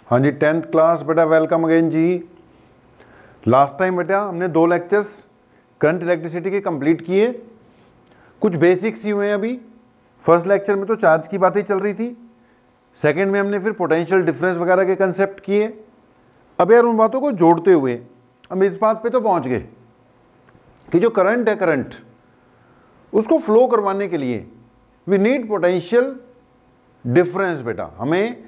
हाँ जी, 10th class बेटा, welcome again जी। Last time बेटा हमने 2 लेक्चर्स करंट इलेक्ट्रिसिटी के कंप्लीट किए, कुछ बेसिक्स ही हुए हैं अभी। फर्स्ट लेक्चर में तो चार्ज की बातें चल रही थी, सेकंड में हमने फिर पोटेंशियल डिफरेंस वगैरह के कंसेप्ट किए। अब यार उन बातों को जोड़ते हुए हम इस बात पे तो पहुंच गए कि जो करंट है, करंट उसको फ्लो करवाने के लिए वी नीड पोटेंशियल डिफरेंस। बेटा हमें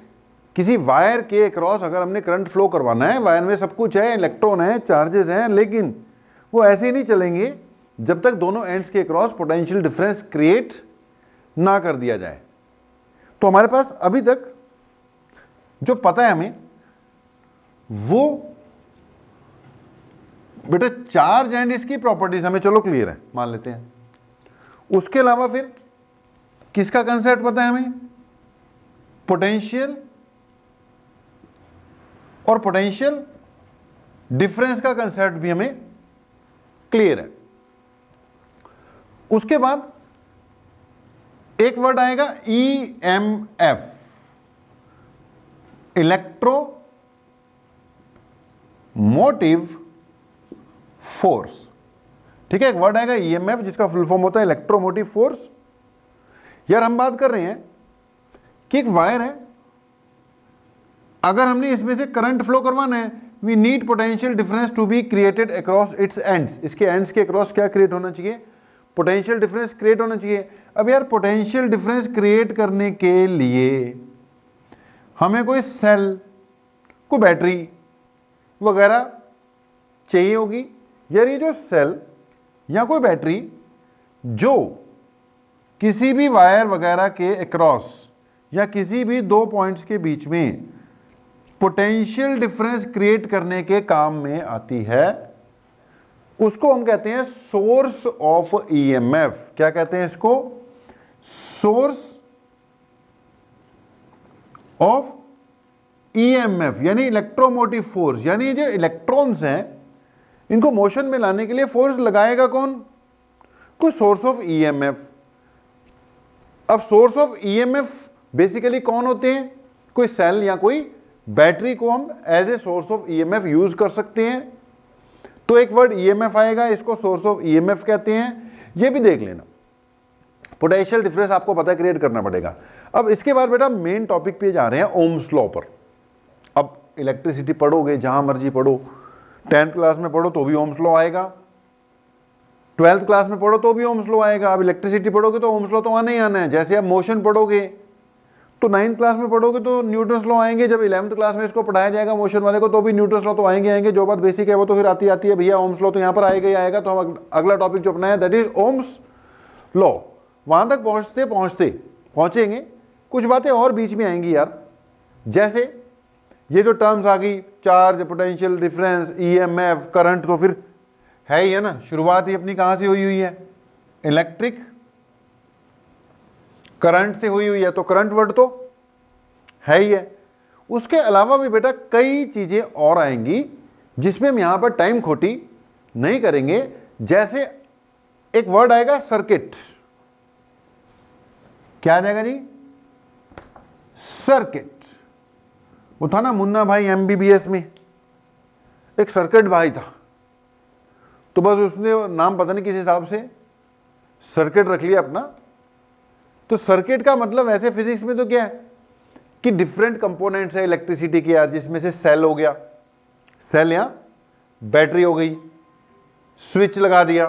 किसी वायर के अक्रॉस अगर हमने करंट फ्लो करवाना है, वायर में सब कुछ है, इलेक्ट्रॉन है, चार्जेस हैं, लेकिन वो ऐसे ही नहीं चलेंगे जब तक दोनों एंड्स के अक्रॉस पोटेंशियल डिफरेंस क्रिएट ना कर दिया जाए। तो हमारे पास अभी तक जो पता है हमें वो बेटा चार्ज एंड इसकी प्रॉपर्टीज हमें चलो क्लियर है, मान लेते हैं। उसके अलावा फिर किसका कंसेप्ट पता है हमें? पोटेंशियल और पोटेंशियल डिफरेंस का कंसेप्ट भी हमें क्लियर है। उसके बाद एक वर्ड आएगा EMF, इलेक्ट्रोमोटिव फोर्स। ठीक है, एक वर्ड आएगा EMF जिसका फुल फॉर्म होता है इलेक्ट्रोमोटिव फोर्स। यार हम बात कर रहे हैं कि एक वायर है, अगर हमने इसमें से करंट फ्लो करवाना है, we need potential difference to be created across its ends. इसके एंड्स के अक्रॉस क्या क्रिएट होना चाहिए? पोटेंशियल डिफरेंस क्रिएट होना चाहिए। अब यार पोटेंशियल डिफरेंस क्रिएट करने के लिए हमें कोई सेल, कोई बैटरी वगैरह चाहिए होगी। यार ये जो सेल या कोई बैटरी जो किसी भी वायर वगैरह के अक्रॉस या किसी भी 2 पॉइंट्स के बीच में पोटेंशियल डिफरेंस क्रिएट करने के काम में आती है, उसको हम कहते हैं सोर्स ऑफ EMF। क्या कहते हैं इसको? सोर्स ऑफ EMF यानी इलेक्ट्रोमोटिव फोर्स। यानी जो इलेक्ट्रॉन्स हैं इनको मोशन में लाने के लिए फोर्स लगाएगा कौन? कोई सोर्स ऑफ EMF। अब सोर्स ऑफ EMF बेसिकली कौन होते हैं? कोई सेल या कोई बैटरी को हम as a source of EMF use कर सकते हैं। तो एक वर्ड EMF आएगा, इसको सोर्स ऑफ EMF कहते हैं। ये भी देख लेना, पोटेंशियल डिफरेंस आपको पता है क्रिएट करना पड़ेगा। अब इसके बाद बेटा मेन टॉपिक पे जा रहे हैं, ओम्स लॉ पर। अब इलेक्ट्रिसिटी पढ़ोगे जहां मर्जी पढ़ो, 10th क्लास में पढ़ो तो भी ओम्स लॉ आएगा, 12th क्लास में पढ़ो तो भी ओम्स लॉ आएगा। अब इलेक्ट्रिसिटी पढ़ोगे तो ओम्स लॉ तो आना ही आना है। जैसे आप मोशन पढ़ोगे तो 9th क्लास में पढ़ोगे तो न्यूटन्स लॉ आएंगे। जब 11th क्लास में इसको पढ़ाया जाएगा मोशन वाले को तो भी न्यूटन्स लॉ तो आएंगे। जो बात बेसिक है वो तो फिर आती है भैया, ओम्स लॉ तो यहाँ पर आएगा ही आएगा। तो हम अगला टॉपिक जो अपना है दैट इज ओम्स लॉ। वहां तक पहुंचेंगे कुछ बातें और बीच में आएंगी यार, जैसे ये जो टर्म्स आ गई, charge, potential difference, EMF, current, तो फिर है ही है ना। शुरुआत ही अपनी कहां से हुई है? इलेक्ट्रिक करंट से हुई है, तो करंट वर्ड तो है ही है। उसके अलावा भी बेटा कई चीजें और आएंगी जिसमें हम यहां पर टाइम खोटी नहीं करेंगे। जैसे एक वर्ड आएगा सर्किट। क्या आ जाएगा जी? सर्किट। वो था ना मुन्ना भाई MBBS में, एक सर्किट भाई था, तो बस उसने नाम पता नहीं किस हिसाब से सर्किट रख लिया अपना। तो सर्किट का मतलब ऐसे फिजिक्स में तो क्या है कि डिफरेंट कंपोनेंट्स है इलेक्ट्रिसिटी के यार, जिसमें से सेल हो गया, सेल या बैटरी हो गई, स्विच लगा दिया,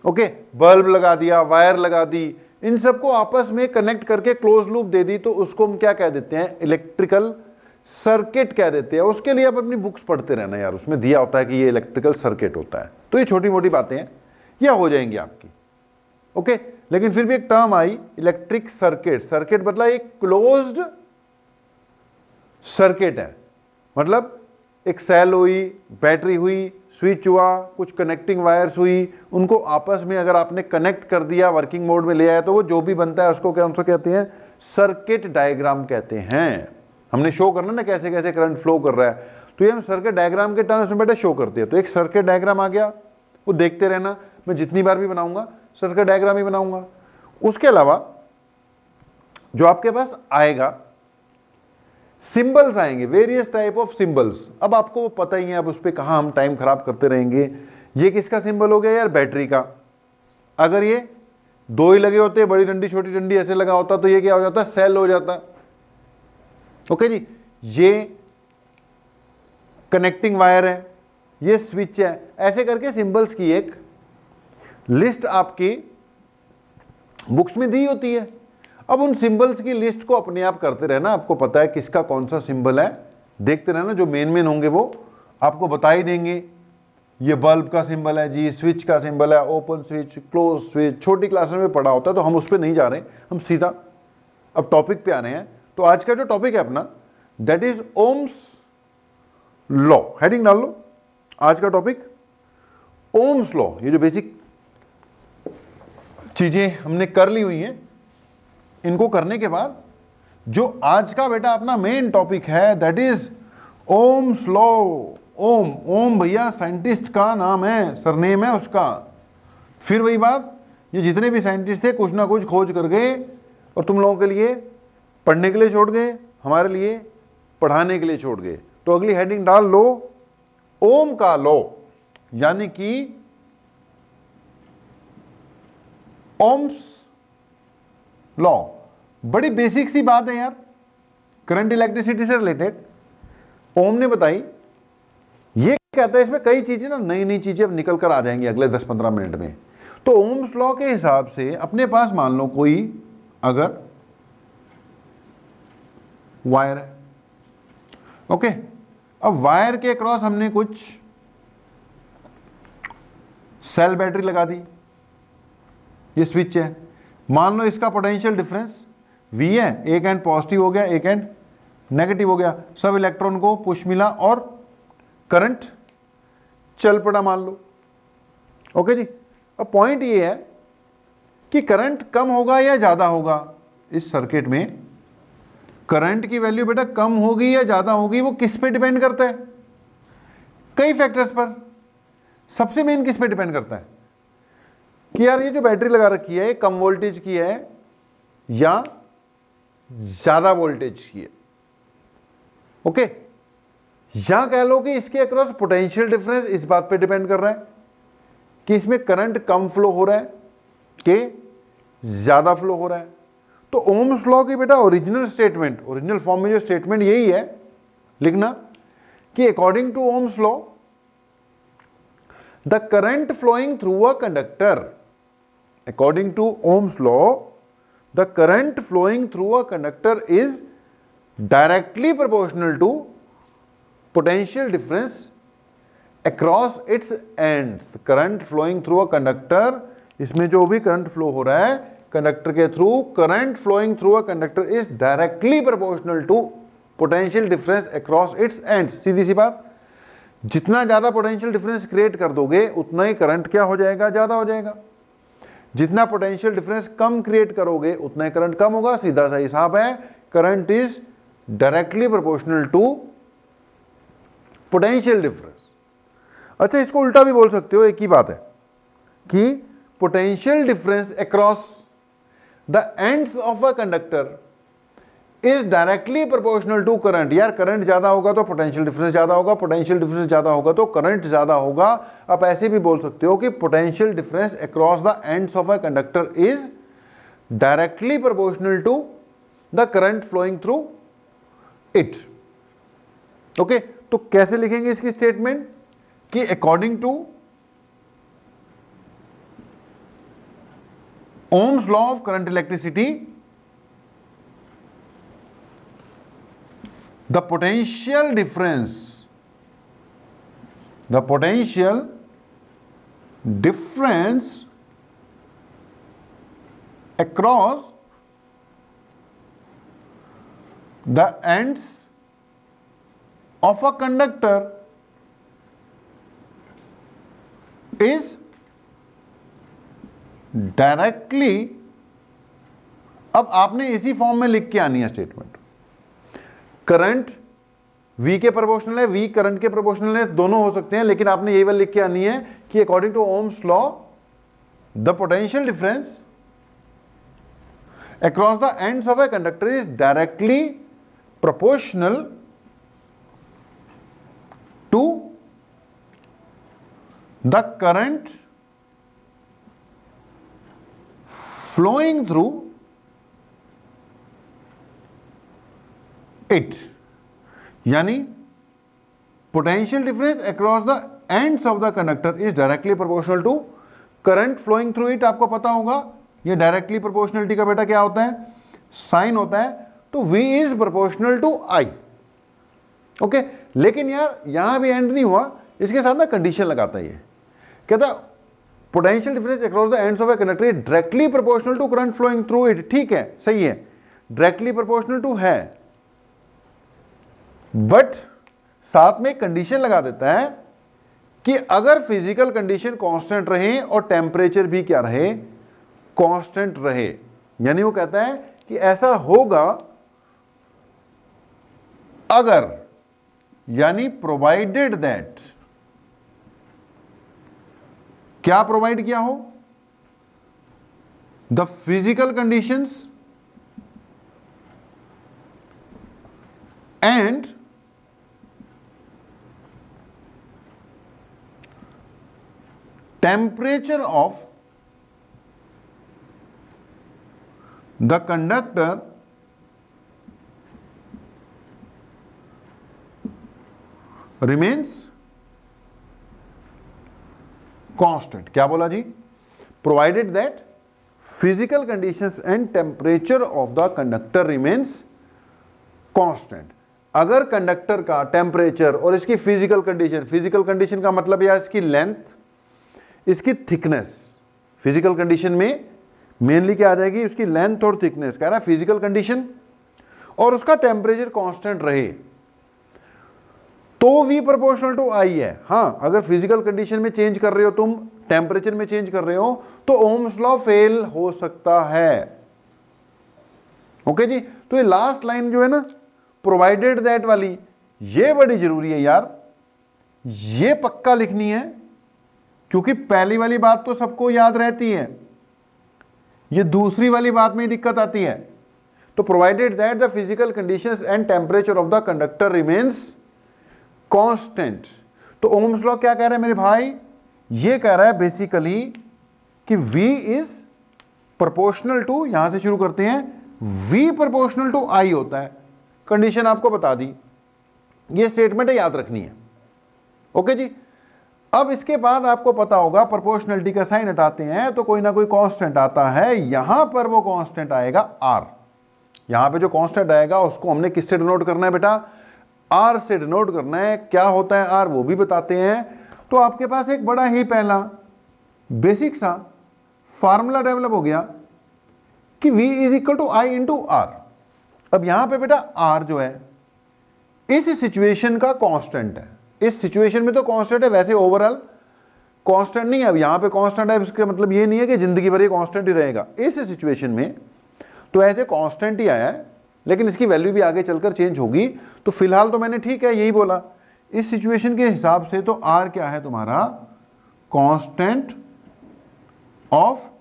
ओके, बल्ब लगा दिया, वायर लगा दी, इन सबको आपस में कनेक्ट करके क्लोज लूप दे दी, तो उसको हम क्या कह देते हैं? इलेक्ट्रिकल सर्किट कह देते हैं। उसके लिए आप अपनी बुक्स पढ़ते रहना यार, उसमें दिया होता है कि ये इलेक्ट्रिकल सर्किट होता है। तो ये छोटी मोटी बातें हैं, यह हो जाएंगी आपकी, ओके। लेकिन फिर भी एक टर्म आई इलेक्ट्रिक सर्किट। सर्किट मतलब एक क्लोज्ड सर्किट है, मतलब एक सेल हुई, बैटरी हुई, स्विच हुआ, कुछ कनेक्टिंग वायर्स हुई, उनको आपस में अगर आपने कनेक्ट कर दिया, वर्किंग मोड में ले आया, तो वो जो भी बनता है उसको क्या कहते हैं? सर्किट डायग्राम कहते हैं। हमने शो करना ना कैसे कैसे करंट फ्लो कर रहा है, तो ये हम सर्किट डायग्राम के टर्म्स में बेटा शो करते हैं। तो एक सर्किट डायग्राम आ गया, वो देखते रहना, मैं जितनी बार भी बनाऊंगा सर्किट डायग्राम ही बनाऊंगा। उसके अलावा जो आपके पास आएगा सिंबल्स आएंगे, वेरियस टाइप ऑफ सिंबल्स। अब आपको वो पता ही है, अब उस पर कहाँ हम टाइम खराब करते रहेंगे। ये किसका सिंबल हो गया यार? बैटरी का। अगर ये दो ही लगे होते, बड़ी डंडी छोटी डंडी ऐसे लगा होता, तो ये क्या हो जाता? सेल हो जाता। ओके जी, ये कनेक्टिंग वायर है, ये स्विच है। ऐसे करके सिंबल्स की एक लिस्ट आपकी बुक्स में दी होती है। अब उन सिंबल्स की लिस्ट को अपने आप करते रहना, आपको पता है किसका कौन सा सिंबल है, देखते रहना। जो मेन होंगे वो आपको बता ही देंगे। ये बल्ब का सिंबल है जी, स्विच का सिंबल है, ओपन स्विच, क्लोज स्विच, छोटी क्लास में पढ़ा होता है, तो हम उस पर नहीं जा रहे, हम सीधा अब टॉपिक पे आ रहे हैं। तो आज का जो टॉपिक है अपना, that is Ohm's law. Heading डाल लो, आज का टॉपिक ओम्स लॉ। ये जो बेसिक चीजें हमने कर ली हुई हैं, इनको करने के बाद जो आज का बेटा अपना मेन टॉपिक है, दैट इज ओम्स लॉ। ओम भैया साइंटिस्ट का नाम है, सरनेम है उसका। फिर वही बात, ये जितने भी साइंटिस्ट थे कुछ ना कुछ खोज कर गए और तुम लोगों के लिए पढ़ने के लिए छोड़ गए, हमारे लिए पढ़ाने के लिए छोड़ गए। तो अगली हेडिंग डाल लो, ओम का लॉ, यानी कि ओम्स लॉ। बड़ी बेसिक सी बात है यार, करंट इलेक्ट्रिसिटी से रिलेटेड ओम ने बताई। ये कहता है इसमें कई चीजें ना, नई नई चीजें अब निकल कर आ जाएंगी अगले 10-15 मिनट में। तो ओम्स लॉ के हिसाब से अपने पास मान लो कोई अगर वायर है, ओके, अब वायर के क्रॉस हमने कुछ सेल बैटरी लगा दी, ये स्विच है। मान लो इसका पोटेंशियल डिफरेंस V है, एक एंड पॉजिटिव हो गया, एक एंड नेगेटिव हो गया, सब इलेक्ट्रॉन को पुश मिला और करंट चल पड़ा मान लो। ओके जी, अब पॉइंट ये है कि करंट कम होगा या ज्यादा होगा इस सर्किट में। करंट की वैल्यू बेटा कम होगी या ज्यादा होगी, वो किस पे डिपेंड करता है? कई फैक्टर्स पर। सबसे मेन किस पे डिपेंड करता है कि यार ये जो बैटरी लगा रखी है, कम वोल्टेज की है या ज्यादा वोल्टेज की है। ओके, या कह लो कि इसके अक्रॉस पोटेंशियल डिफरेंस इस बात पे डिपेंड कर रहा है कि इसमें करंट कम फ्लो हो रहा है कि ज्यादा फ्लो हो रहा है। तो ओम्स लॉ की बेटा ओरिजिनल स्टेटमेंट, ओरिजिनल फॉर्म में जो स्टेटमेंट यही है लिखना कि according to Ohm's law the current flowing through a conductor, according to Ohm's law, the current flowing through a conductor is directly proportional to potential difference across its ends. The current flowing through a conductor, इसमें जो भी current flow हो रहा है conductor के through, current flowing through a conductor is directly proportional to potential difference across its ends. सीधी सी बात, जितना ज्यादा पोटेंशियल डिफरेंस क्रिएट कर दोगे उतना ही करंट क्या हो जाएगा? ज्यादा हो जाएगा। जितना पोटेंशियल डिफरेंस कम क्रिएट करोगे उतना ही करंट कम होगा। सीधा सा हिसाब है, current is directly proportional to potential difference. अच्छा, इसको उल्टा भी बोल सकते हो, एक ही बात है कि potential difference across the ends of a conductor is directly proportional to current. यार करंट ज्यादा होगा तो पोटेंशियल डिफरेंस ज्यादा होगा, पोटेंशियल डिफरेंस ज्यादा होगा तो करंट ज्यादा होगा। आप ऐसे भी बोल सकते हो कि potential difference across the ends of a conductor is directly proportional to the current flowing through it. Okay, तो कैसे लिखेंगे इसकी स्टेटमेंट कि according to Ohm's law of current electricity the potential difference across the ends of a conductor is directly, अब आपने इसी form में लिख के आनी है स्टेटमेंट। करंट V के प्रोपोर्शनल है, V करंट के प्रोपोर्शनल है, दोनों हो सकते हैं, लेकिन आपने यही वाला लिख के आनी है कि according to Ohm's law the potential difference across the ends of a conductor is directly proportional to the current flowing through it, यानी potential difference across the ends of the conductor is directly proportional to current flowing through it. आपको पता होगा ये directly proportionality का बेटा क्या होता है, साइन होता है, तो V is proportional to I। Okay, लेकिन यार यहां भी एंड नहीं हुआ, इसके साथ ना कंडीशन लगाता है, ये कहता potential difference across the ends of a conductor is directly proportional to current flowing through it. ठीक है, सही है, डायरेक्टली प्रोपोर्शनल टू है, बट साथ में कंडीशन लगा देता है कि अगर फिजिकल कंडीशन कांस्टेंट रहे और टेम्परेचर भी क्या रहे, कांस्टेंट रहे। यानी वो कहता है कि ऐसा होगा अगर, यानी प्रोवाइडेड दैट, क्या प्रोवाइड किया हो, the physical conditions and temperature of the conductor remains constant। क्या बोला जी, provided that physical conditions and temperature of the conductor remains constant। अगर कंडक्टर का टेम्परेचर और इसकी फिजिकल कंडीशन, फिजिकल कंडीशन का मतलब या इसकी लेंथ, इसकी थिकनेस, फिजिकल कंडीशन में मेनली क्या आ जाएगी, उसकी लेंथ और थिकनेस, कह रहा है फिजिकल कंडीशन, और उसका टेम्परेचर कांस्टेंट रहे तो V प्रोपोर्शनल टू I है। हाँ, अगर फिजिकल कंडीशन में चेंज कर रहे हो तुम, टेम्परेचर में चेंज कर रहे हो, तो ओम्स लॉ फेल हो सकता है। ओके जी, तो ये लास्ट लाइन जो है ना, प्रोवाइडेड दैट वाली, ये बड़ी जरूरी है यार, ये पक्का लिखनी है, क्योंकि पहली वाली बात तो सबको याद रहती है, ये दूसरी वाली बात में दिक्कत आती है। तो provided that the physical conditions and temperature of the conductor remains constant. तो ओम्स लॉ क्या कह रहा है मेरे भाई, ये कह रहा है बेसिकली कि V इज प्रोपोर्शनल टू, यहां से शुरू करते हैं, V प्रोपोर्शनल टू I होता है। कंडीशन आपको बता दी, ये स्टेटमेंट है, याद रखनी है। ओके जी, अब इसके बाद आपको पता होगा प्रोपोर्शनलिटी का साइन हटाते हैं तो कोई ना कोई कांस्टेंट आता है, यहां पर वो कांस्टेंट आएगा R। यहां पे जो कांस्टेंट आएगा उसको हमने किससे डिनोट करना है बेटा, R से डिनोट करना है। क्या होता है R वो भी बताते हैं। तो आपके पास एक बड़ा ही पहला बेसिक सा फार्मूला डेवलप हो गया कि V is equal to I into R। अब यहां पे बेटा R जो है इस सिचुएशन का कांस्टेंट है, इस सिचुएशन में तो कांस्टेंट है, वैसे ओवरऑल कांस्टेंट नहीं है। अब यहां पे कांस्टेंट है, इसका मतलब ये नहीं है कि जिंदगी भर ये कांस्टेंट ही रहेगा। इस सिचुएशन में तो ऐसे कांस्टेंट ही आया है, लेकिन इसकी वैल्यू भी आगे चलकर चेंज होगी। तो फिलहाल तो मैंने ठीक है यही बोला, इस सिचुएशन के हिसाब से तो R क्या है तुम्हारा, constant of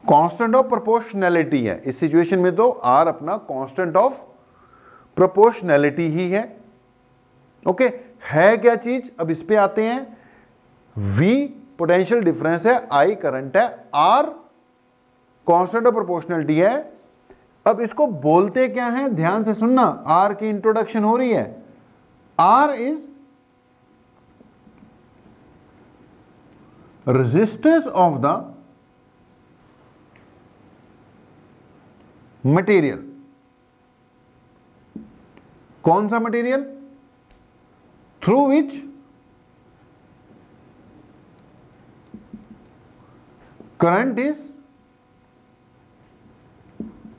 constant of proportionality है। इस सिचुएशन में तो R अपना कांस्टेंट ऑफ प्रोपोर्शनैलिटी ही है। ओके, है क्या चीज, अब इस पे आते हैं। V पोटेंशियल डिफरेंस है, I करंट है, R कांस्टेंट ऑफ प्रोपोर्शनैलिटी है। अब इसको बोलते क्या है, ध्यान से सुनना, R की इंट्रोडक्शन हो रही है। R is resistance of the material. कौन सा material, through which current is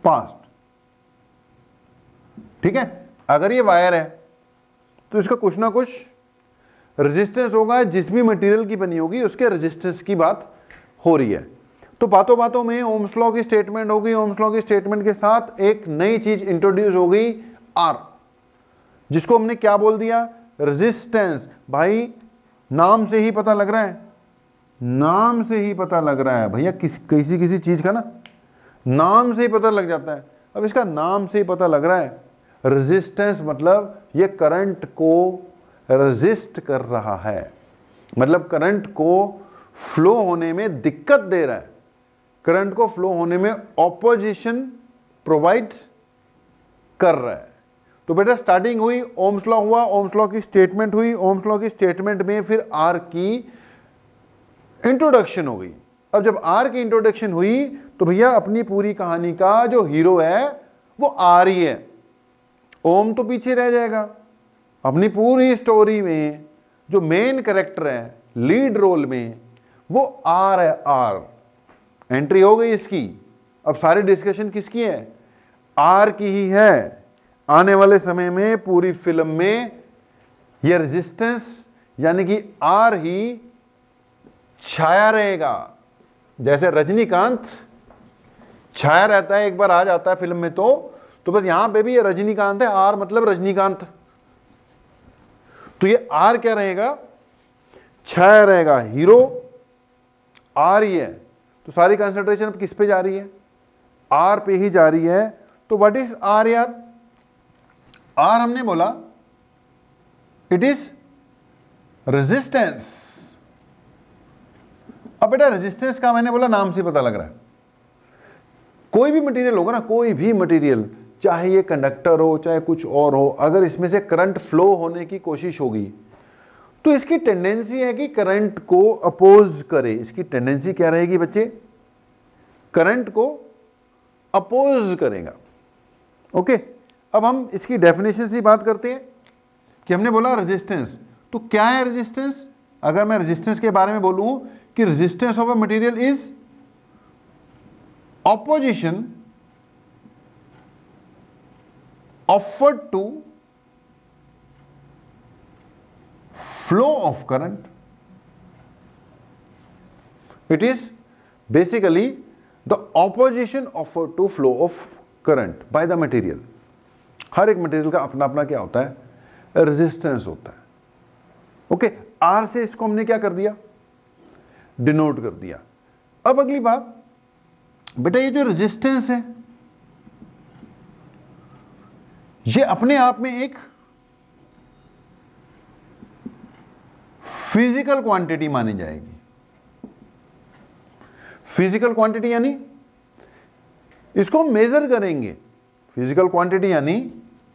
past. ठीक है, अगर ये वायर है तो इसका कुछ ना कुछ रेजिस्टेंस होगा, जिस भी मटेरियल की बनी होगी उसके रेजिस्टेंस की बात हो रही है। तो बातों बातों में ओम्स लॉ की स्टेटमेंट हो गई, ओम्स लॉ की स्टेटमेंट के साथ एक नई चीज इंट्रोड्यूस हो गई, R, जिसको हमने क्या बोल दिया, रेजिस्टेंस। भाई नाम से ही पता लग रहा है नाम से ही पता लग रहा है भैया, किसी किसी चीज का ना नाम से ही पता लग जाता है। अब इसका नाम से ही पता लग रहा है, रेजिस्टेंस मतलब ये करंट को रेजिस्ट कर रहा है, मतलब करंट को फ्लो होने में दिक्कत दे रहा है, करंट को फ्लो होने में ऑपोजिशन प्रोवाइड कर रहा है। तो बेटा स्टार्टिंग हुई, ओम्स लॉ हुआ, ओम्स लॉ की स्टेटमेंट हुई, ओम्स लॉ की स्टेटमेंट में फिर आर की इंट्रोडक्शन हो गई। अब जब आर की इंट्रोडक्शन हुई तो भैया अपनी पूरी कहानी का जो हीरो है वो आर ही है, ओम तो पीछे रह जाएगा। अपनी पूरी स्टोरी में जो मेन कैरेक्टर है लीड रोल में वो आर है, आर एंट्री हो गई इसकी। अब सारी डिस्कशन किसकी है? आर की ही है। आने वाले समय में पूरी फिल्म में यह रेजिस्टेंस यानी कि आर ही छाया रहेगा, जैसे रजनीकांत छाया रहता है, एक बार आ जाता है फिल्म में तो बस यहां पे भी ये रजनीकांत है, आर मतलब रजनीकांत। तो ये आर क्या रहेगा? छाया रहेगा, हीरो आर ही है। तो सारी कंसंट्रेशन अब किस पे जा रही है? आर पे ही जा रही है। तो व्हाट इज आर यार? आर हमने बोला इट इज रेजिस्टेंस। अब बेटा रेजिस्टेंस का मैंने बोला नाम से पता लग रहा है, कोई भी मटेरियल होगा ना, कोई भी मटेरियल, चाहे ये कंडक्टर हो चाहे कुछ और हो, अगर इसमें से करंट फ्लो होने की कोशिश होगी तो इसकी टेंडेंसी है कि करंट को अपोज करे। इसकी टेंडेंसी क्या रहेगी बच्चे? करंट को अपोज करेगा। ओके, अब हम इसकी डेफिनेशन से बात करते हैं कि हमने बोला रेजिस्टेंस, तो क्या है रेजिस्टेंस? अगर मैं रेजिस्टेंस के बारे में बोलूं कि resistance of a material is opposition offered to flow of current. It is basically the opposition offered to flow of current by the material. हर एक मटेरियल का अपना अपना क्या होता है? रेजिस्टेंस होता है। ओके, आर से इसको हमने क्या कर दिया? डिनोट कर दिया। अब अगली बात बेटा, ये जो रेजिस्टेंस है ये अपने आप में एक फिजिकल क्वांटिटी मानी जाएगी। फिजिकल क्वांटिटी यानी इसको हम मेजर करेंगे। फिजिकल क्वांटिटी यानी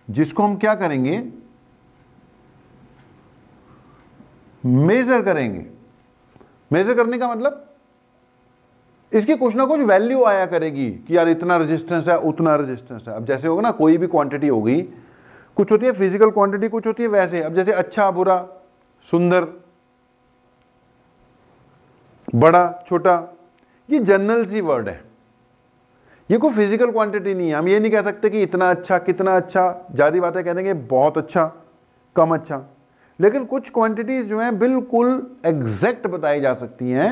जिसको हम क्या करेंगे? मेजर करेंगे। मेजर करने का मतलब इसकी कुछ ना कुछ वैल्यू आया करेगी कि यार इतना रेजिस्टेंस है, उतना रेजिस्टेंस है। अब जैसे होगा ना, कोई भी क्वांटिटी होगी, कुछ होती है फिजिकल क्वांटिटी, कुछ होती है वैसे। अब जैसे अच्छा बुरा, सुंदर, बड़ा छोटा, ये जनरल सी वर्ड है, ये कोई फिजिकल क्वांटिटी नहीं है। हम ये नहीं कह सकते कि इतना अच्छा, कितना अच्छा, ज्यादा बातें कह देंगे, बहुत अच्छा, कम अच्छा। लेकिन कुछ क्वांटिटीज जो हैं बिल्कुल एग्जैक्ट बताई जा सकती हैं,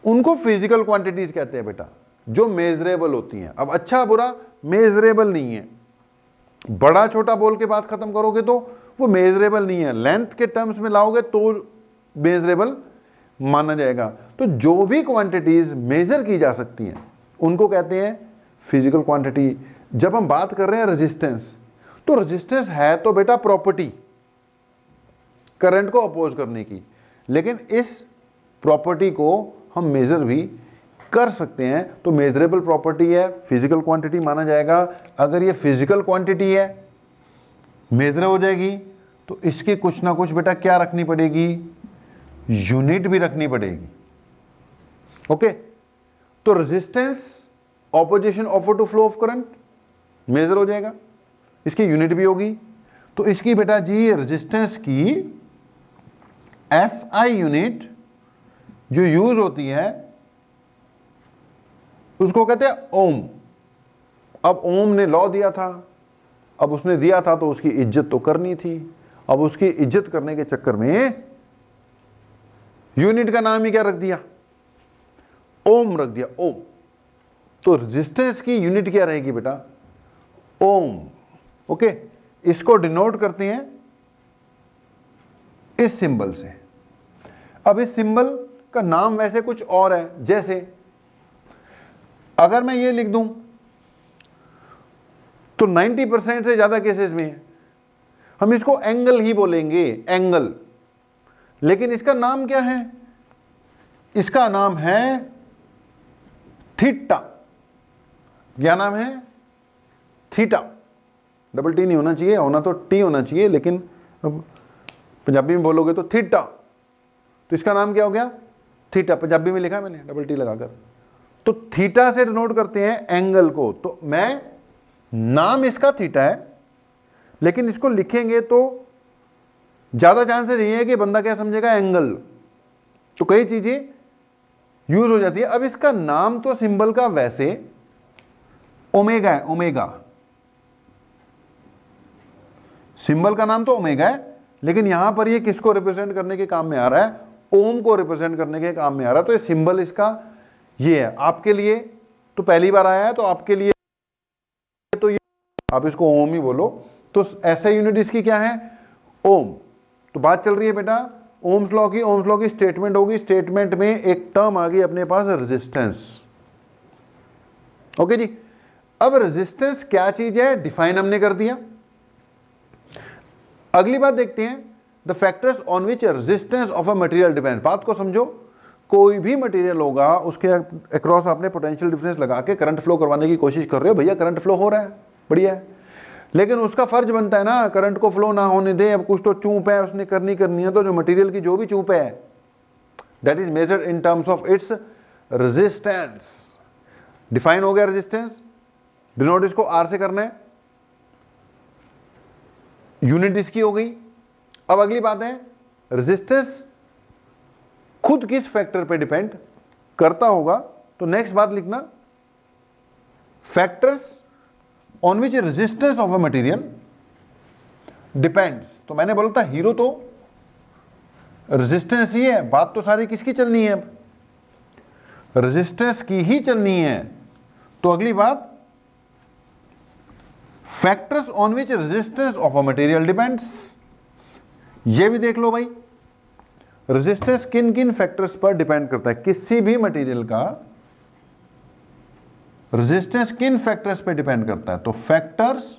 उनको फिजिकल क्वांटिटीज कहते हैं बेटा, जो मेजरेबल होती हैं। अब अच्छा बुरा मेजरेबल नहीं है, बड़ा छोटा बोल के बात खत्म करोगे तो वो मेजरेबल नहीं है, लेंथ के टर्म्स में लाओगे तो मेजरेबल माना जाएगा। तो जो भी क्वांटिटीज मेजर की जा सकती हैं उनको कहते हैं फिजिकल क्वांटिटी। जब हम बात कर रहे हैं रेजिस्टेंस, तो रेजिस्टेंस है तो बेटा प्रॉपर्टी करंट को अपोज करने की, लेकिन इस प्रॉपर्टी को हम मेजर भी कर सकते हैं। तो मेजरेबल प्रॉपर्टी है, फिजिकल क्वांटिटी माना जाएगा। अगर ये फिजिकल क्वांटिटी है, मेजर हो जाएगी, तो इसकी कुछ ना कुछ बेटा क्या रखनी पड़ेगी? यूनिट भी रखनी पड़ेगी। ओके, तो resistance opposition offer to flow of current measure हो जाएगा, इसकी यूनिट भी होगी। तो इसकी बेटा जी रेजिस्टेंस की एसआई यूनिट जो यूज होती है उसको कहते हैं ओम। अब ओम ने लॉ दिया था, अब उसने दिया था तो उसकी इज्जत तो करनी थी। अब उसकी इज्जत करने के चक्कर में यूनिट का नाम ही क्या रख दिया? ओम रख दिया, ओम। तो रेजिस्टेंस की यूनिट क्या रहेगी बेटा? ओम। ओके, इसको डिनोट करते हैं इस सिंबल से। अब इस सिंबल का नाम वैसे कुछ और है। जैसे अगर मैं ये लिख दूं तो 90% से ज्यादा केसेस में हम इसको एंगल ही बोलेंगे, एंगल। लेकिन इसका नाम क्या है? इसका नाम है थीटा। क्या नाम है? थीटा। डबल टी नहीं होना चाहिए, होना तो टी होना चाहिए, लेकिन अब पंजाबी में बोलोगे तो थीटा। तो इसका नाम क्या हो गया? थीटा। पंजाबी में लिखा है मैंने डबल टी लगाकर। तो थीटा से डिनोट करते हैं एंगल को। तो मैं, नाम इसका थीटा है, लेकिन इसको लिखेंगे तो ज्यादा चांसेस ये है कि बंदा क्या समझेगा? एंगल। तो कई चीजें यूज हो जाती है। अब इसका नाम तो सिंबल का वैसे ओमेगा है, ओमेगा। सिंबल का नाम तो ओमेगा है, लेकिन यहां पर ये किसको रिप्रेजेंट करने के काम में आ रहा है? ओम को रिप्रेजेंट करने के काम में आ रहा है। तो ये सिंबल इसका ये है। आपके लिए तो पहली बार आया है, तो आपके लिए तो ये आप इसको ओम ही बोलो। तो ऐसा यूनिट इसकी क्या है? ओम। तो बात चल रही है बेटा ओम्स लॉ की। ओम्स लॉ की स्टेटमेंट होगी, स्टेटमेंट में एक टर्म आ गई अपने पास, रेजिस्टेंस। ओके जी। अब रेजिस्टेंस क्या चीज है डिफाइन हमने कर दिया। अगली बात देखते हैं, the factors on which resistance of a material depend. बात को समझो, कोई भी मटेरियल होगा उसके अक्रॉस आपने पोटेंशियल डिफरेंस लगा के करंट फ्लो करवाने की कोशिश कर रहे हो। भैया करंट फ्लो हो रहा है, बढ़िया है, लेकिन उसका फर्ज बनता है ना करंट को फ्लो ना होने दे। अब कुछ तो चूप है उसने करनी है, तो जो मटेरियल की जो भी चूप है that is measured in terms of its resistance. Define हो गया रेजिस्टेंस, डिनोट इसको आर से करना है, यूनिट इसकी हो गई। अब अगली बात है, रेजिस्टेंस खुद किस फैक्टर पे डिपेंड करता होगा। तो नेक्स्ट बात लिखना, factors on which resistance of a material depends. तो मैंने बोला था हीरो तो रेजिस्टेंस ही है। बात तो सारी किसकी चलनी है? रेजिस्टेंस की ही चलनी है। तो अगली बात, factors on which resistance of a material depends. ये भी देख लो भाई, रेजिस्टेंस किन किन फैक्टर्स पर डिपेंड करता है। किसी भी मटेरियल का रेजिस्टेंस किन फैक्टर्स पे डिपेंड करता है? तो factors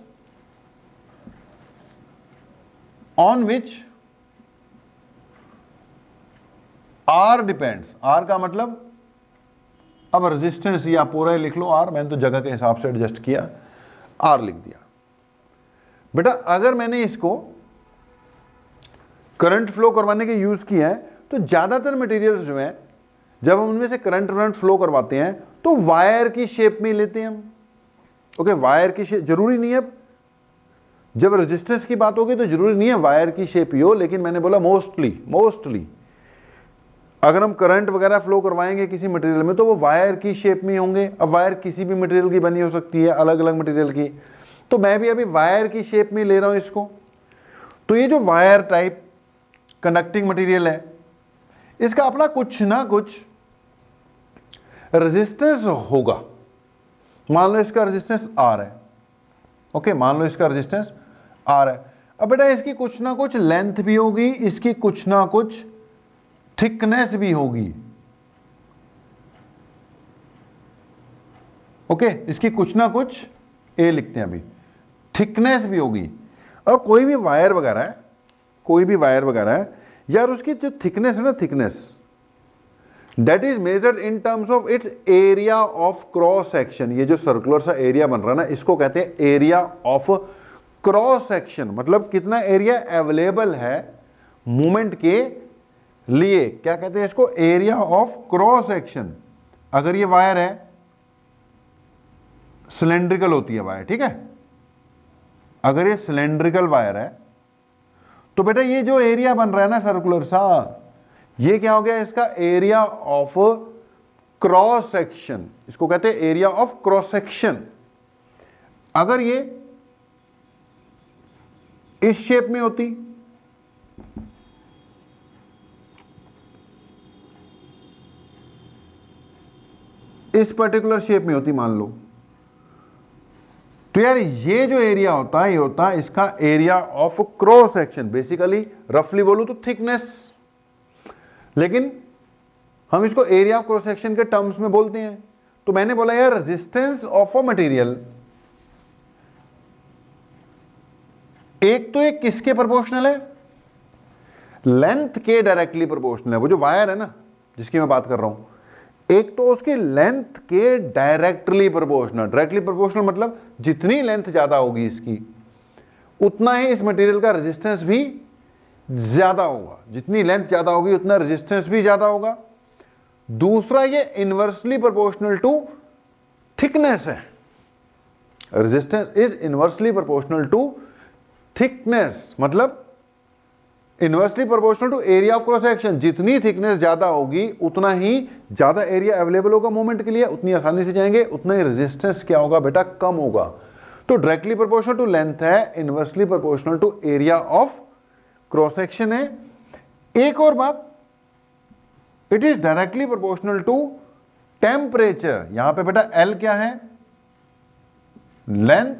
on which R depends. R का मतलब, अब रेजिस्टेंस या पूरा ही लिख लो आर, मैंने तो जगह के हिसाब से एडजस्ट किया, आर लिख दिया। बेटा अगर मैंने इसको करंट फ्लो करवाने के यूज किया है, तो ज्यादातर मटेरियल्स जो हैं जब हम उनमें से करंट फ्लो करवाते हैं तो वायर की शेप में लेते हैं हम। ओके, वायर की शेप जरूरी नहीं है। जब रेजिस्टेंस की बात होगी तो जरूरी नहीं है वायर की शेप ही हो, लेकिन मैंने बोला मोस्टली अगर हम करंट वगैरह फ्लो करवाएंगे किसी मटेरियल में तो वो वायर की शेप में होंगे। अब वायर किसी भी मटेरियल की बनी हो सकती है, अलग अलग मटेरियल की। तो मैं भी अभी वायर की शेप में ले रहा हूं इसको। तो ये जो वायर टाइप कंडक्टिंग मटेरियल है, इसका अपना कुछ ना कुछ रेजिस्टेंस होगा। मान लो इसका रेजिस्टेंस आर है। ओके, मान लो इसका रेजिस्टेंस आर है। अब बेटा इसकी कुछ ना कुछ लेंथ भी होगी, इसकी कुछ ना कुछ थिकनेस भी होगी। ओके, इसकी कुछ ना कुछ ए लिखते हैं अभी, थिकनेस भी होगी। अब कोई भी वायर वगैरह है, कोई भी वायर वगैरह है यार, उसकी जो थिकनेस है ना, thickness that is measured in terms of its area of cross section. ये जो सर्कुलर सा एरिया बन रहा है ना, इसको कहते हैं एरिया ऑफ क्रॉस सेक्शन। मतलब कितना एरिया अवेलेबल है मूवमेंट के लिए, क्या कहते हैं इसको? Area of cross section. अगर ये वायर है, सिलेंड्रिकल होती है वायर, ठीक है, अगर ये सिलेंड्रिकल वायर है तो बेटा ये जो एरिया बन रहा है ना सर्कुलर सा, ये क्या हो गया? इसका एरिया ऑफ क्रॉस सेक्शन। इसको कहते हैं एरिया ऑफ क्रॉस सेक्शन। अगर ये इस शेप में होती, इस पर्टिकुलर शेप में होती मान लो, तो यार ये जो एरिया होता है, ये होता है इसका area of cross section. Basically रफली बोलूं तो थिकनेस। लेकिन हम इसको एरिया ऑफ क्रॉस सेक्शन के टर्म्स में बोलते हैं। तो मैंने बोला यार रेजिस्टेंस ऑफ अ मटेरियल, एक तो एक किसके प्रोपोर्शनल है, लेंथ के डायरेक्टली प्रोपोर्शनल है। वो जो वायर है ना जिसकी मैं बात कर रहा हूं, एक तो उसकी लेंथ के डायरेक्टली प्रोपोर्शनल। डायरेक्टली प्रोपोर्शनल मतलब जितनी लेंथ ज्यादा होगी इसकी, उतना ही इस मटेरियल का रेजिस्टेंस भी ज्यादा होगा। जितनी लेंथ ज्यादा होगी उतना रेजिस्टेंस भी ज्यादा होगा। दूसरा, ये इनवर्सली प्रोपोर्शनल टू थिकनेस है। Resistance is inversely proportional to thickness, मतलब inversely proportional to area of cross section. जितनी थिकनेस ज्यादा होगी उतना ही ज्यादा एरिया अवेलेबल होगा मूवमेंट के लिए, उतनी आसानी से जाएंगे, उतना ही रेजिस्टेंस क्या होगा बेटा, कम होगा। तो डायरेक्टली प्रोपोर्शनल टू लेंथ है, inversely proportional to area of cross section है। एक और बात, it is directly proportional to temperature. यहां पे बेटा एल क्या है, लेंथ,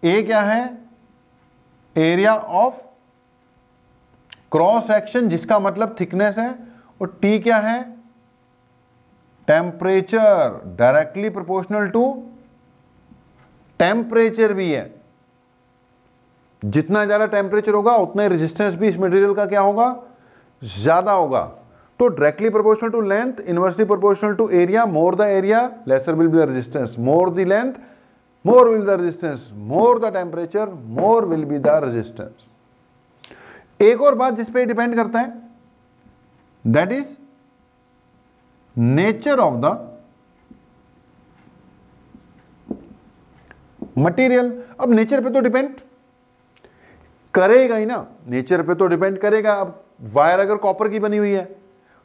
ए क्या है, एरिया ऑफ क्रॉस सेक्शन जिसका मतलब थिकनेस है, और टी क्या है, temperature. Directly proportional to temperature भी है। जितना ज्यादा टेम्परेचर होगा उतना ही रेजिस्टेंस भी इस मटेरियल का क्या होगा, ज्यादा होगा। तो directly proportional to length, inversely proportional to area, more the area lesser will be the resistance, more the length more will the resistance, more the temperature more will be the resistance. एक और बात जिस पे depend करता है, that is nature of the material. अब nature पे तो डिपेंड करेगा ही ना, नेचर पे तो डिपेंड करेगा। अब वायर अगर कॉपर की बनी हुई है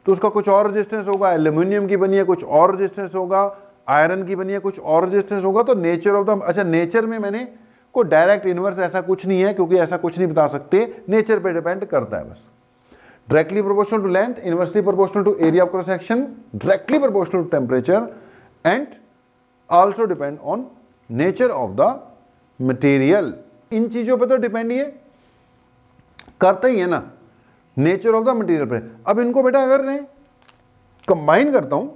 तो उसका कुछ और रेजिस्टेंस होगा, एल्यूमिनियम की बनी है कुछ और रेजिस्टेंस होगा, आयरन की बनी है कुछ और रेजिस्टेंस होगा। तो नेचर ऑफ द, अच्छा नेचर में मैंने को डायरेक्ट इनवर्स ऐसा कुछ नहीं है, क्योंकि ऐसा कुछ नहीं बता सकते, नेचर पे डिपेंड करता है बस। Directly proportional to length, inversely proportional to area of cross section, directly proportional to temperature, and also depend on nature of the material. इन चीजों पे तो डिपेंड ये करता ही है ना, नेचर ऑफ द मटेरियल पे। अब इनको बेटा अगर मैं कंबाइन करता हूं,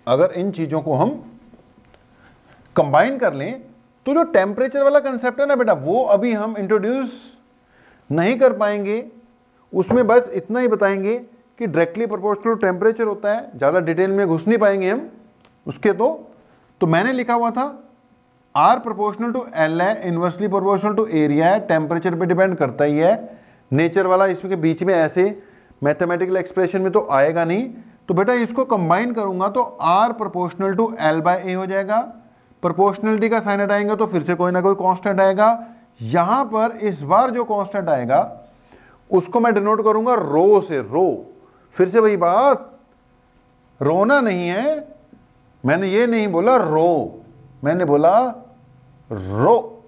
अगर इन चीजों को हम कंबाइन कर लें, तो जो टेम्परेचर वाला कंसेप्ट है ना बेटा, वो अभी हम इंट्रोड्यूस नहीं कर पाएंगे। उसमें बस इतना ही बताएंगे कि डायरेक्टली प्रोपोर्शनल टेम्परेचर होता है, ज्यादा डिटेल में घुस नहीं पाएंगे हम उसके। तो मैंने लिखा हुआ था आर प्रोपोर्शनल टू एल है, इनवर्सली प्रोपोर्शनल टू एरिया है, टेम्परेचर पे डिपेंड करता ही है। नेचर वाला इसके बीच में ऐसे मैथमेटिकल एक्सप्रेशन में तो आएगा नहीं। तो बेटा इसको कंबाइन करूंगा तो R proportional to L by A हो जाएगा। प्रोपोर्शनलिटी का साइन हटाएंगे तो फिर से कोई ना कोई कांस्टेंट आएगा। यहां पर इस बार जो कांस्टेंट आएगा उसको मैं डिनोट करूंगा रो से। रो, फिर से वही बात, रोना नहीं है, मैंने ये नहीं बोला रो, मैंने बोला रो।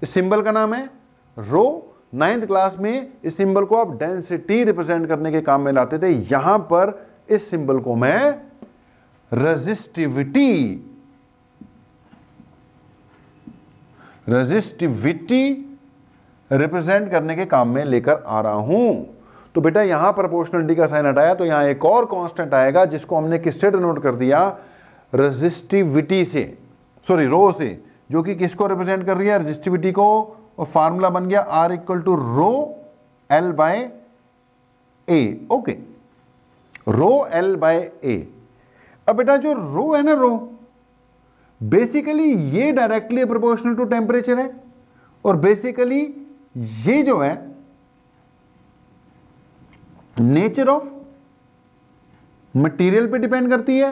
इस सिंबल का नाम है रो। 9th क्लास में इस सिंबल को आप डेंसिटी रिप्रेजेंट करने के काम में लाते थे। यहां पर इस सिंबल को मैं रेजिस्टिविटी रिप्रेजेंट करने के काम में लेकर आ रहा हूं। तो बेटा यहां प्रोपोर्शनलिटी का साइन हटाया तो यहां एक और कांस्टेंट आएगा जिसको हमने किससे डिनोट कर दिया, रेजिस्टिविटी से, सॉरी रो से, जो कि किसको रिप्रेजेंट कर रही है, रेजिस्टिविटी को। और फार्मूला बन गया R equal to rho L by A. Okay, rho L by A. अब बेटा जो रो है ना, रो बेसिकली ये डायरेक्टली प्रोपोर्शनल टू टेम्परेचर है, और बेसिकली ये जो है नेचर ऑफ मटेरियल पे डिपेंड करती है।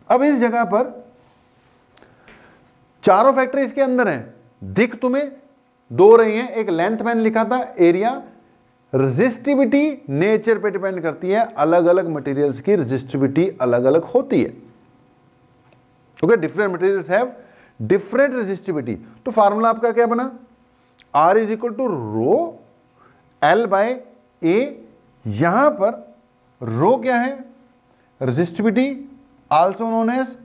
अब इस जगह पर चारों फैक्टर इसके अंदर हैं, दिख तुम्हें दो रही हैं। एक लेंथ मैंने लिखा था, एरिया, रेजिस्टिविटी नेचर पे डिपेंड करती है। अलग अलग मटेरियल्स की रेजिस्टिविटी अलग अलग होती है। Okay, different materials have different resistivity. तो फार्मूला आपका क्या बना, R is equal to rho L by A. यहां पर रो क्या है, resistivity, also known as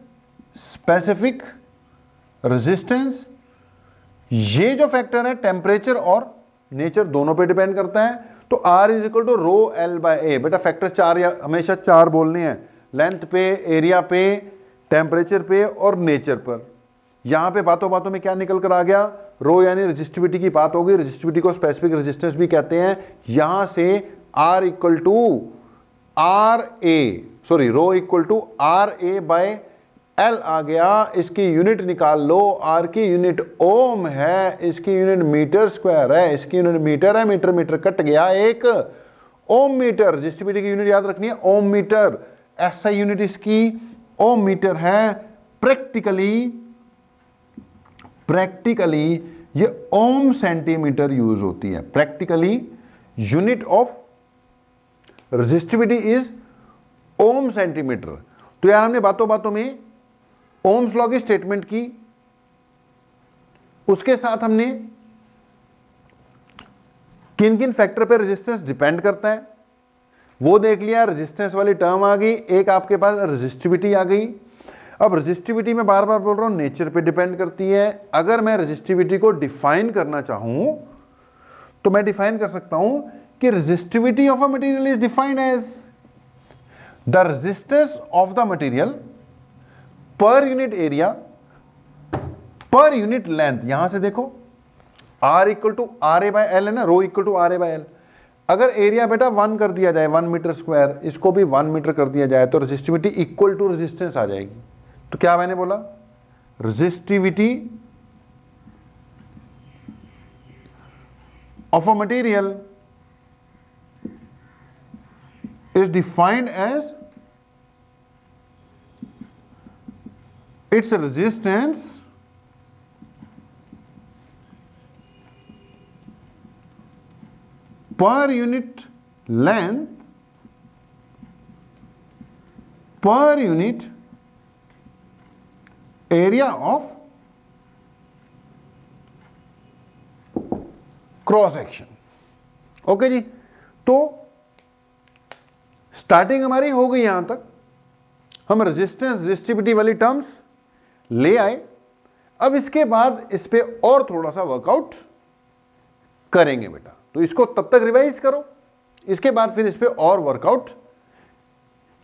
specific resistance. ये जो फैक्टर है टेम्परेचर और नेचर दोनों पे डिपेंड करता है। तो R is equal to rho L by A. बेटा फैक्टर 4 या हमेशा 4 बोलने हैं, लेंथ पे, एरिया पे, टेम्परेचर पे और नेचर पर। यहां पे बातों बातों में क्या निकल कर आ गया, रो यानी रेजिस्टिविटी की बात होगी, रेजिस्टिविटी को स्पेसिफिक रेजिस्टेंस भी कहते हैं। यहां से R equal to R A, sorry rho equal to R A by L आ गया। इसकी यूनिट निकाल लो, आर की यूनिट ओम है, इसकी यूनिट मीटर स्क्वायर है, इसकी यूनिट मीटर है, मीटर मीटर कट गया एक ओम मीटर। रेजिस्टिविटी की यूनिट याद रखनी है ओम मीटर, एसआई यूनिट इसकी ओम मीटर है। प्रैक्टिकली ये ओम सेंटीमीटर यूज होती है। Practically unit of resistivity is ohm centimetre. तो यार हमने बातों बातों में ओम्स लॉ की स्टेटमेंट की, उसके साथ हमने किन किन फैक्टर पे रेजिस्टेंस डिपेंड करता है वो देख लिया। रेजिस्टेंस वाली टर्म आ गई, एक आपके पास रेजिस्टिविटी आ गई। अब रेजिस्टिविटी में बार बार बोल रहा हूं नेचर पे डिपेंड करती है। अगर मैं रेजिस्टिविटी को डिफाइन करना चाहूं तो मैं डिफाइन कर सकता हूं कि resistivity of a material is defined as the resistance of the material per unit area per unit length. यहां से देखो R equal to R A by L है ना, rho equal to R A by L. अगर area बेटा 1 कर दिया जाए, 1 मीटर स्क्वायर, इसको भी 1 मीटर कर दिया जाए तो रेजिस्टिविटी इक्वल टू रेजिस्टेंस आ जाएगी। तो क्या मैंने बोला, resistivity of a material is defined as its resistance per unit length per unit area of cross section. Okay जी, तो स्टार्टिंग हमारी हो गई यहां तक, हम रेजिस्टेंस रेजिस्टिविटी वाली टर्म्स ले आए। अब इसके बाद इस पे और थोड़ा सा वर्कआउट करेंगे बेटा, तो इसको तब तक रिवाइज करो, इसके बाद फिर इस पे और वर्कआउट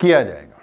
किया जाएगा।